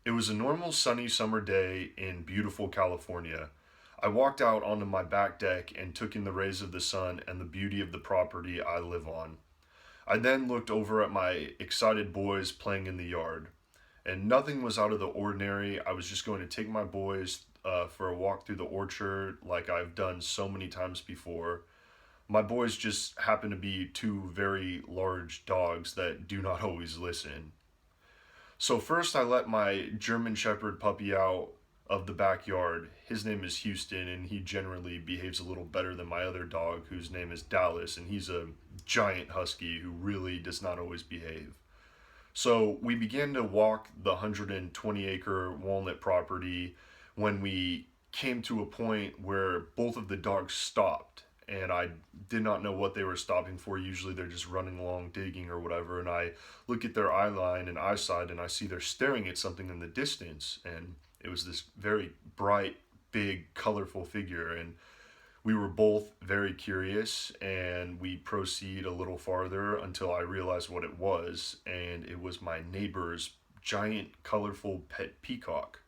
It was a normal sunny summer day in beautiful California. I walked out onto my back deck and took in the rays of the sun and the beauty of the property I live on. I then looked over at my excited boys playing in the yard, and nothing was out of the ordinary. I was just going to take my boys for a walk through the orchard like I've done so many times before. My boys just happen to be two very large dogs that do not always listen. So first I let my German Shepherd puppy out of the backyard. His name is Houston and he generally behaves a little better than my other dog whose name is Dallas, and he's a giant husky who really does not always behave. So we began to walk the 120-acre walnut property when we came to a point where both of the dogs stopped, and I did not know what they were stopping for. Usually they're just running along digging or whatever, and I look at their eye line and eyesight and I see they're staring at something in the distance, and it was this very bright, big, colorful figure, and we were both very curious, and we proceed a little farther until I realized what it was, and it was my neighbor's giant, colorful pet peacock.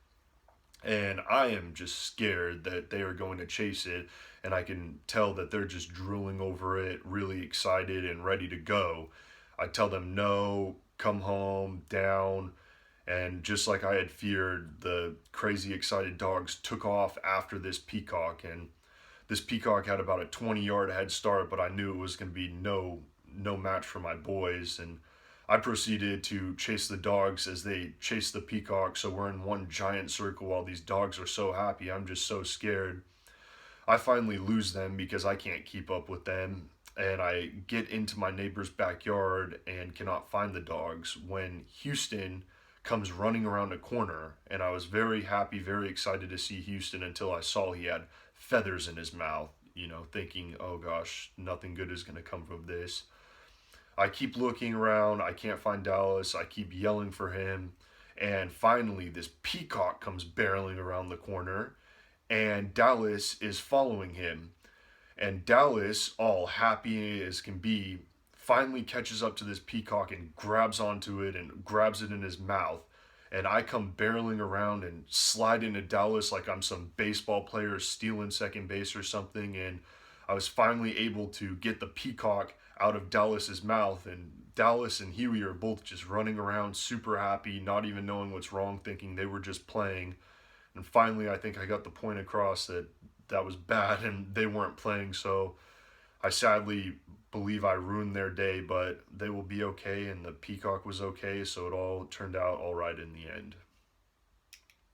And I am just scared that they are going to chase it, and I can tell that they're just drooling over it, really excited and ready to go. I tell them no, come home, down, and just like I had feared, the crazy excited dogs took off after this peacock, and this peacock had about a 20-yard head start, but I knew it was going to be no match for my boys, and I proceeded to chase the dogs as they chased the peacock. So we're in one giant circle while these dogs are so happy. I'm just so scared. I finally lose them because I can't keep up with them, and I get into my neighbor's backyard and cannot find the dogs when Houston comes running around a corner, and I was very happy, very excited to see Houston until I saw he had feathers in his mouth, thinking, oh gosh, nothing good is going to come from this. I keep looking around, I can't find Dallas, I keep yelling for him, and finally this peacock comes barreling around the corner, and Dallas is following him. And Dallas, all happy as can be, finally catches up to this peacock and grabs onto it and grabs it in his mouth. And I come barreling around and slide into Dallas like I'm some baseball player stealing second base or something. And I was finally able to get the peacock out of Dallas's mouth. And Dallas and Huey are both just running around super happy, not even knowing what's wrong, thinking they were just playing. And finally, I think I got the point across that that was bad and they weren't playing. So I sadly believe I ruined their day, but they will be okay, and the peacock was okay, so it all turned out all right in the end.